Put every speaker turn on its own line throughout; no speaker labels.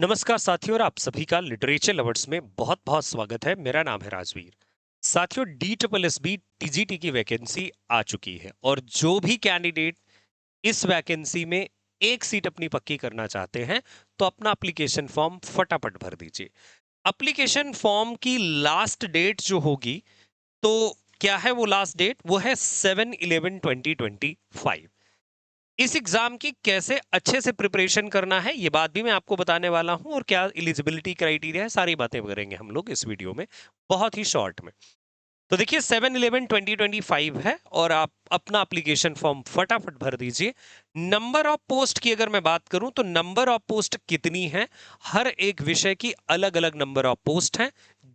नमस्कार साथियों और आप सभी का लिटरेचर लवर्स में बहुत बहुत स्वागत है। मेरा नाम है राजवीर। साथियों, DSSB TGT की वैकेंसी आ चुकी है और जो भी कैंडिडेट इस वैकेंसी में एक सीट अपनी पक्की करना चाहते हैं तो अपना एप्लीकेशन फॉर्म फटाफट भर दीजिए। एप्लीकेशन फॉर्म की लास्ट डेट जो होगी, तो क्या है वो लास्ट डेट? वो है 7/11/2025। इस एग्जाम की कैसे अच्छे से प्रिपरेशन करना है ये बात भी मैं आपको बताने वाला हूं, और क्या एलिजिबिलिटी क्राइटेरिया है, सारी बातें करेंगे हम लोग इस वीडियो में बहुत ही शॉर्ट में। तो देखिए 7/11/2025 है और आप अपना एप्लीकेशन फॉर्म फटाफट भर दीजिए। नंबर ऑफ पोस्ट की अगर मैं बात करूं तो नंबर ऑफ पोस्ट कितनी है? हर एक विषय की अलग अलग नंबर ऑफ पोस्ट है,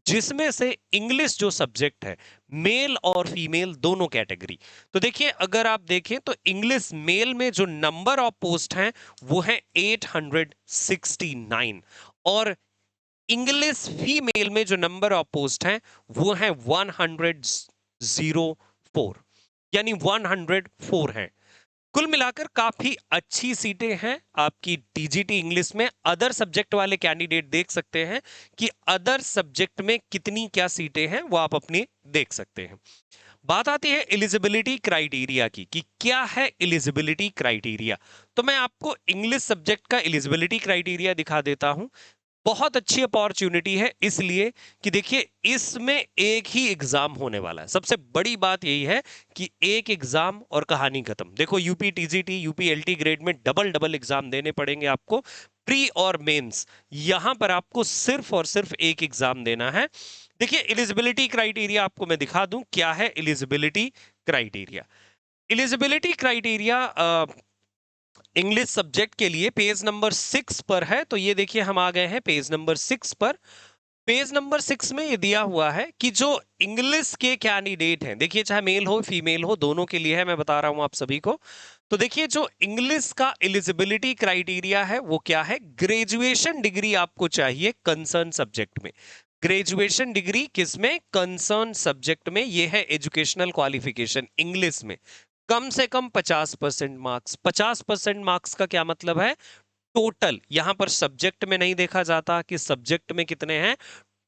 जिसमें से इंग्लिश जो सब्जेक्ट है, मेल और फीमेल दोनों कैटेगरी। तो देखिए अगर आप देखें तो इंग्लिश मेल में जो नंबर ऑफ पोस्ट हैं वो है 869, और इंग्लिश फीमेल में जो नंबर ऑफ पोस्ट हैं वो है 104, यानी 104 हैं। कुल मिलाकर काफी अच्छी सीटें हैं आपकी टीजीटी इंग्लिश में। अदर सब्जेक्ट वाले कैंडिडेट देख सकते हैं कि अदर सब्जेक्ट में कितनी क्या सीटें हैं, वो आप अपनी देख सकते हैं। बात आती है एलिजिबिलिटी क्राइटेरिया की कि क्या है एलिजिबिलिटी क्राइटेरिया। तो मैं आपको इंग्लिश सब्जेक्ट का एलिजिबिलिटी क्राइटेरिया दिखा देता हूं। बहुत अच्छी अपॉर्चुनिटी है इसलिए कि देखिए इसमें एक ही एग्जाम होने वाला है। सबसे बड़ी बात यही है कि एक एग्जाम और कहानी खत्म। देखो UP TGT UP LT grade में डबल डबल एग्जाम देने पड़ेंगे आपको, प्री और मेंस। यहां पर आपको सिर्फ और सिर्फ एक एग्जाम देना है। देखिए एलिजिबिलिटी क्राइटेरिया आपको मैं दिखा दूं क्या है eligibility criteria. Eligibility criteria English subject के लिए पेज नंबर 6 पर है। तो ये देखिए हम आ गए हैं पेज नंबर 6 पर। पेज नंबर 6 में ये दिया हुआ है कि जो इंग्लिश के कैंडिडेट हैं, देखिए चाहे मेल हो फीमेल हो दोनों के लिए है, मैं बता रहा हूं आप सभी को। तो देखिए जो इंग्लिश का एलिजिबिलिटी क्राइटेरिया है वो क्या है? ग्रेजुएशन डिग्री आपको चाहिए कंसर्न सब्जेक्ट में। ग्रेजुएशन डिग्री किसमें? कंसर्न सब्जेक्ट में। ये है एजुकेशनल क्वालिफिकेशन इंग्लिश में। कम से कम 50% मार्क्स। 50% मार्क्स का क्या मतलब है? टोटल, यहां पर सब्जेक्ट में नहीं देखा जाता कि सब्जेक्ट में कितने हैं,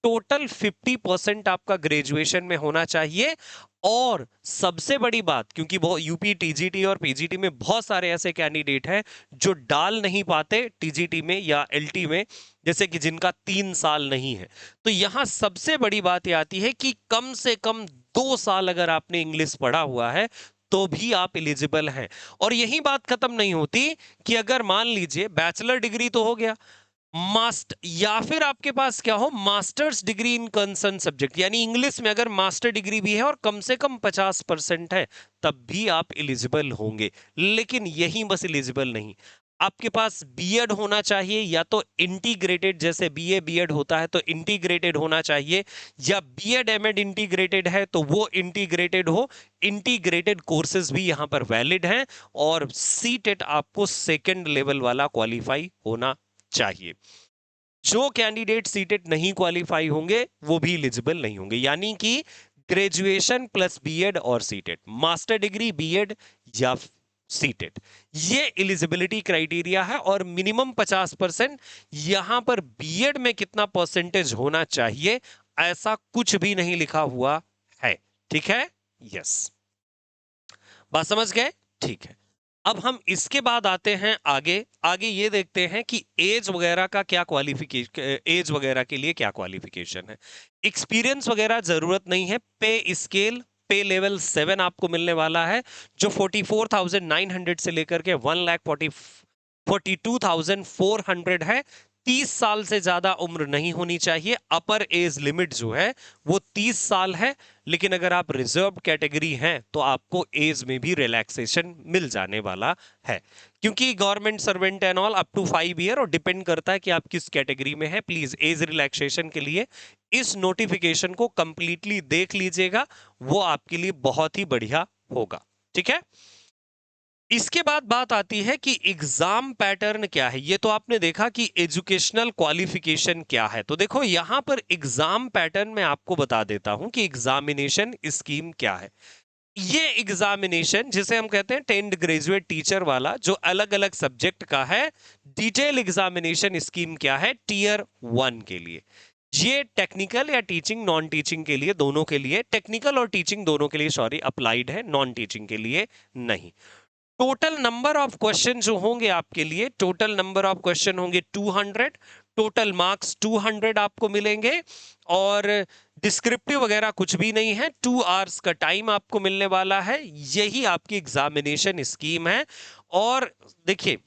टोटल 50% आपका ग्रेजुएशन में होना चाहिए। और सबसे बड़ी बात, क्योंकि बहुत यूपी टीजीटी और पीजीटी में बहुत सारे ऐसे कैंडिडेट हैं जो डाल नहीं पाते टीजीटी में या एलटी में, जैसे कि जिनका 3 साल नहीं है। तो यहां सबसे बड़ी बात यह आती है कि कम से कम 2 साल अगर आपने इंग्लिश पढ़ा हुआ है तो भी आप एलिजिबल हैं। और यही बात खत्म नहीं होती कि अगर मान लीजिए बैचलर डिग्री तो हो गया, मास्टर या फिर आपके पास क्या हो, masters degree in concern subject, यानी इंग्लिश में अगर मास्टर डिग्री भी है और कम से कम 50% है, तब भी आप एलिजिबल होंगे। लेकिन यही बस एलिजिबल नहीं, आपके पास बीएड होना चाहिए, या तो इंटीग्रेटेड, जैसे बीए बीएड होता है तो इंटीग्रेटेड होना चाहिए, या बीएड एमएड इंटीग्रेटेड है तो वो इंटीग्रेटेड हो। इंटीग्रेटेड कोर्सेज भी यहां पर वैलिड हैं। और सीटेट आपको सेकंड लेवल वाला क्वालिफाई होना चाहिए। जो कैंडिडेट सीटेट नहीं क्वालिफाई होंगे वो भी एलिजिबल नहीं होंगे, यानी कि ग्रेजुएशन प्लस बीएड और सीटेट, मास्टर डिग्री बीएड या सीटेट, ये एलिजिबिलिटी क्राइटेरिया है। और मिनिमम 50%। यहां पर बीएड में कितना परसेंटेज होना चाहिए ऐसा कुछ भी नहीं लिखा हुआ है। ठीक है, यस, बात समझ गए? ठीक है। अब हम इसके बाद आते हैं आगे। आगे ये देखते हैं कि एज वगैरह का क्या क्वालिफिकेशन, एज वगैरह के लिए क्या क्वालिफिकेशन है। एक्सपीरियंस वगैरह जरूरत नहीं है। पे स्केल, पे लेवल 7 आपको मिलने वाला है, जो 44,900 से लेकर के 1,42,400 है। 30 साल से ज्यादा उम्र नहीं होनी चाहिए। अपर एज लिमिट जो है वो 30 साल है। लेकिन अगर आप रिजर्व कैटेगरी हैं तो आपको एज में भी रिलैक्सेशन मिल जाने वाला है, क्योंकि government servant and all up to 5 year, और डिपेंड करता है कि आप किस कैटेगरी में हैं। प्लीज एज रिलैक्सेशन के लिए इस नोटिफिकेशन को कंप्लीटली देख लीजिएगा, वो आपके लिए बहुत ही बढ़िया होगा। ठीक है। इसके बाद बात आती है कि एग्जाम पैटर्न क्या है। ये तो आपने देखा कि एजुकेशनल क्वालिफिकेशन क्या है। तो देखो यहां पर एग्जाम पैटर्न मैं आपको बता देता हूं कि एग्जामिनेशन स्कीम क्या है। ये एग्जामिनेशन जिसे हम कहते हैं टेंथ ग्रेजुएट टीचर वाला, जो अलग अलग सब्जेक्ट का है, डिटेल एग्जामिनेशन स्कीम क्या है टीयर 1 के लिए। ये टेक्निकल या टीचिंग नॉन टीचिंग के लिए, दोनों के लिए, टेक्निकल और टीचिंग दोनों के लिए सॉरी अप्लाइड है, नॉन टीचिंग के लिए नहीं। टोटल नंबर ऑफ क्वेश्चन जो होंगे आपके लिए, टोटल नंबर ऑफ क्वेश्चन होंगे 200, टोटल मार्क्स 200 आपको मिलेंगे, और डिस्क्रिप्टिव वगैरह कुछ भी नहीं है, 2 आवर्स का टाइम आपको मिलने वाला है। यही आपकी एग्जामिनेशन स्कीम है। और देखिए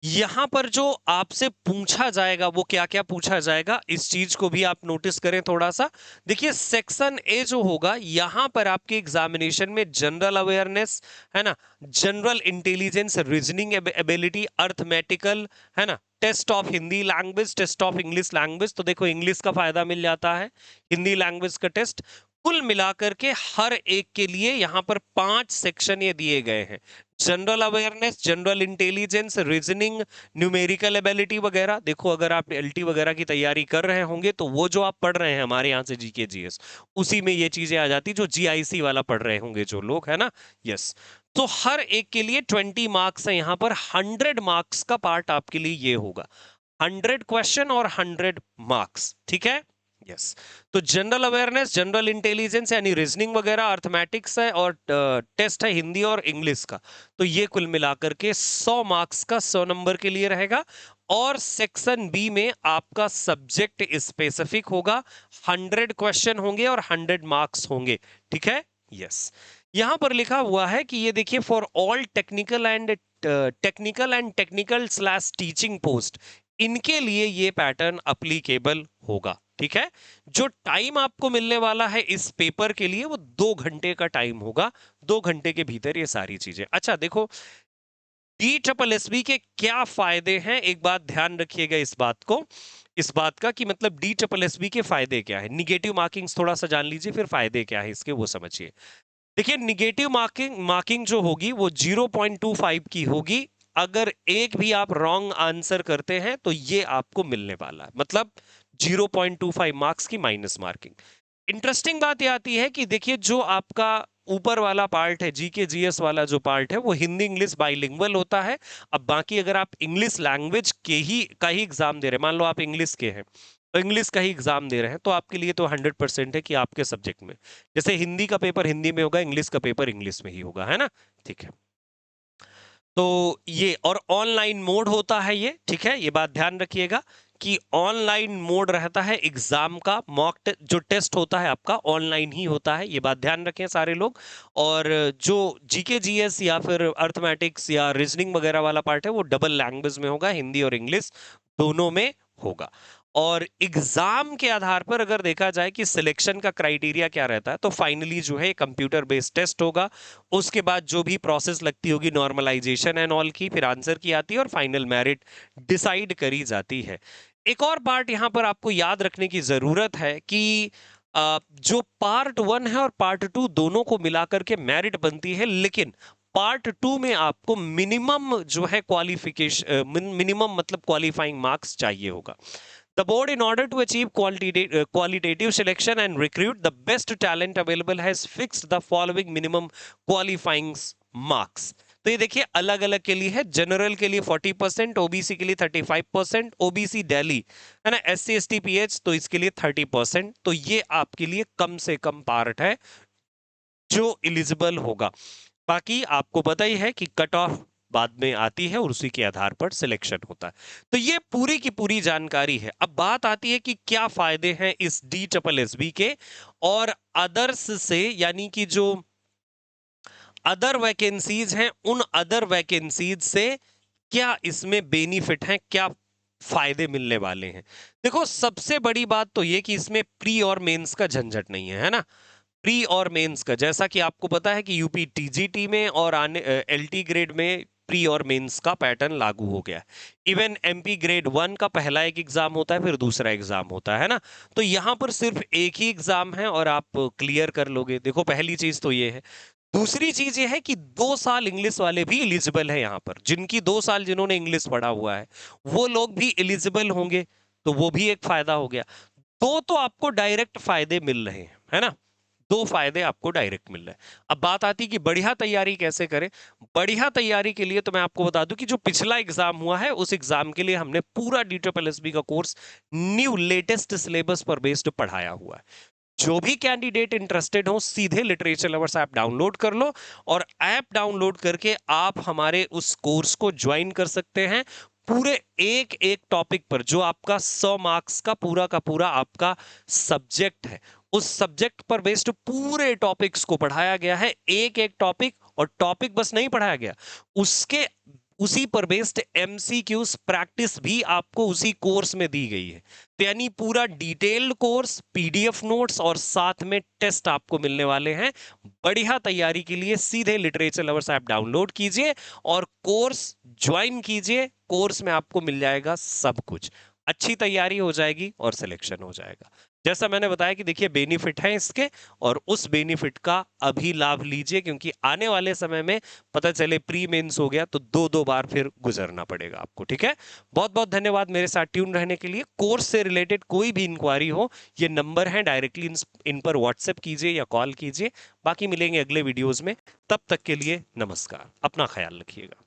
यहां पर जो आपसे पूछा जाएगा वो क्या क्या पूछा जाएगा, इस चीज को भी आप नोटिस करें थोड़ा सा। देखिए सेक्शन ए जो होगा, यहां पर आपके एग्जामिनेशन में जनरल अवेयरनेस है ना, general intelligence, reasoning ability, arithmetical है ना, test of Hindi language, test of English language. तो देखो इंग्लिश का फायदा मिल जाता है, हिंदी लैंग्वेज का टेस्ट। कुल मिलाकर के हर एक के लिए यहां पर 5 सेक्शन ये दिए गए हैं, general awareness, general intelligence, reasoning, numerical ability वगैरह। देखो अगर आप एलटी वगैरह की तैयारी कर रहे होंगे तो वो जो आप पढ़ रहे हैं हमारे यहाँ से जीके जीएस, उसी में ये चीजें आ जाती जो जीआईसी वाला पढ़ रहे होंगे जो लोग, है ना। यस, तो हर एक के लिए 20 मार्क्स है यहाँ पर। 100 मार्क्स का पार्ट आपके लिए ये होगा, 100 क्वेश्चन और 100 मार्क्स, ठीक है। यस, तो जनरल अवेयरनेस, जनरल इंटेलिजेंस यानी रीजनिंग वगैरह, अर्थमेटिक्स है, और टेस्ट है हिंदी और इंग्लिश का। तो ये कुल मिलाकर के 100 मार्क्स का 100 नंबर के लिए रहेगा। और सेक्शन बी में आपका सब्जेक्ट स्पेसिफिक होगा, 100 क्वेश्चन होंगे और 100 मार्क्स होंगे, ठीक है। यस, यहां पर लिखा हुआ है कि ये देखिए, for all technical and technical slash teaching post, इनके लिए ये पैटर्न अप्लीकेबल होगा, ठीक है। जो टाइम आपको मिलने वाला है इस पेपर के लिए वो 2 घंटे का टाइम होगा, 2 घंटे के भीतर ये सारी चीजें। अच्छा देखो, DSSB के क्या फायदे हैं, एक बात ध्यान रखिएगा इस बात को, इस बात का कि मतलब DSSB के फायदे क्या है। निगेटिव मार्किंग्स थोड़ा सा जान लीजिए, फिर फायदे क्या है इसके वो समझिए। देखिए निगेटिव मार्किंग जो होगी वो 0.25 की होगी। अगर एक भी आप रॉन्ग आंसर करते हैं तो ये आपको मिलने वाला है, मतलब 0.25 मार्क्स की माइनस मार्किंग। इंटरेस्टिंग बात ये आती है कि देखिए जो आपका ऊपर वाला पार्ट है, जीके जीएस वाला जो पार्ट है, वो हिंदी इंग्लिश बाइलिंगुअल होता है। अब बाकी अगर आप इंग्लिश लैंग्वेज के ही का ही एग्जाम दे रहे हैं, मान लो आप इंग्लिश के हैं तो इंग्लिश का ही एग्जाम दे रहे हैं, तो आपके लिए तो 100% है कि आपके सब्जेक्ट में, जैसे हिंदी का पेपर हिंदी में होगा, इंग्लिश का पेपर इंग्लिश में ही होगा, है ना, ठीक है। तो ये, और ऑनलाइन मोड होता है ये, ठीक है, ये बात ध्यान रखिएगा कि ऑनलाइन मोड रहता है एग्जाम का। मॉक जो टेस्ट होता है आपका ऑनलाइन ही होता है, ये बात ध्यान रखें सारे लोग। और जो जीके जीएस या फिर अर्थमेटिक्स या रीजनिंग वगैरह वाला पार्ट है वो डबल लैंग्वेज में होगा, हिंदी और इंग्लिश दोनों में होगा। और एग्जाम के आधार पर अगर देखा जाए कि सिलेक्शन का क्राइटेरिया क्या रहता है, तो फाइनली जो है कंप्यूटर बेस्ड टेस्ट होगा, उसके बाद जो भी प्रोसेस लगती होगी नॉर्मलाइजेशन एंड ऑल की, फिर आंसर की आती है और फाइनल मेरिट डिसाइड करी जाती है। एक और पार्ट यहां पर आपको याद रखने की जरूरत है कि जो पार्ट 1 है और पार्ट 2 दोनों को मिलाकर के मेरिट बनती है, लेकिन पार्ट 2 में आपको मिनिमम जो है क्वालिफिकेशन, मिनिमम मतलब क्वालिफाइंग मार्क्स चाहिए होगा। The board, in order to achieve qualitative selection and recruit the best talent available, has fixed the following minimum qualifying marks. तो ये देखिए अलग अलग के लिए है, जनरल के लिए 40%, ओबीसी के लिए 35%, ओबीसी दिल्ली है ना, एससी एसटी पीएच तो इसके लिए 30%। तो ये आपके लिए कम से कम पार्ट है जो एलिजिबल होगा। बाकी आपको पता ही है कि कट ऑफ बाद में आती है और उसी के आधार पर सिलेक्शन होता है। तो ये पूरी की पूरी जानकारी है। अब बात आती है कि क्या फायदे हैं इस DSSB के और अदर्स से, यानी कि जो अदर वैकेंसीज हैं उन अदर वैकेंसीज से क्या इसमें बेनिफिट है, क्या फायदे मिलने वाले हैं। देखो सबसे बड़ी बात तो ये कि इसमें प्री और मेंस का झंझट नहीं है ना। प्री और मेंस का, जैसा कि आपको पता है कि यूपी टीजीटी में और एलटी ग्रेड में प्री और मेंस का पैटर्न लागू हो गया। इवन एमपी ग्रेड 1 का पहला एक एग्जाम होता है, फिर दूसरा एग्जाम होता है ना। तो यहां पर सिर्फ एक ही एग्जाम है और आप क्लियर कर लोगे। देखो पहली चीज तो ये है। दूसरी चीज ये है कि 2 साल इंग्लिश वाले भी एलिजिबल है यहाँ पर, जिनकी 2 साल जिन्होंने इंग्लिश पढ़ा हुआ है वो लोग भी एलिजिबल होंगे, तो वो भी एक फायदा हो गया। दो तो आपको डायरेक्ट फायदे मिल रहे हैं, है ना। दो फायदे आपको डायरेक्ट मिल रहे हैं। अब बात आती है कि बढ़िया तैयारी कैसे करें। बढ़िया तैयारी के लिए तो मैं आपको बता दूं कि जो पिछला एग्जाम हुआ है उस एग्जाम के लिए हमने पूरा DSSB का कोर्स न्यू लेटेस्ट सिलेबस पर बेस्ड पढ़ाया हुआ है। जो भी कैंडिडेट इंटरेस्टेड हो सीधे लिटरेचर लवर्स ऐप डाउनलोड कर लो और ऐप डाउनलोड करके आप हमारे उस कोर्स को ज्वाइन कर सकते हैं। पूरे एक एक टॉपिक पर जो आपका 100 मार्क्स का पूरा आपका सब्जेक्ट है, उस सब्जेक्ट पर बेस्ड पूरे टॉपिक्स को पढ़ाया गया है। एक एक टॉपिक, और टॉपिक बस नहीं पढ़ाया गया, उसके उसी पर बेस्ड MCQs प्रैक्टिस भी आपको उसी कोर्स में दी गई है। तो यानी पूरा डिटेल्ड कोर्स, PDF नोट्स और साथ में टेस्ट आपको मिलने वाले हैं। बढ़िया तैयारी के लिए सीधे लिटरेचर लवर्स ऐप डाउनलोड कीजिए और कोर्स ज्वाइन कीजिए। कोर्स में आपको मिल जाएगा सब कुछ, अच्छी तैयारी हो जाएगी और सिलेक्शन हो जाएगा। जैसा मैंने बताया कि देखिए बेनिफिट है इसके, और उस बेनिफिट का अभी लाभ लीजिए, क्योंकि आने वाले समय में पता चले प्री मेंस हो गया तो दो दो बार फिर गुजरना पड़ेगा आपको। ठीक है, बहुत बहुत धन्यवाद मेरे साथ ट्यून रहने के लिए। कोर्स से रिलेटेड कोई भी इंक्वायरी हो, ये नंबर है, डायरेक्टली इन पर व्हाट्सएप कीजिए या कॉल कीजिए। बाकी मिलेंगे अगले वीडियोज में, तब तक के लिए नमस्कार, अपना ख्याल रखिएगा।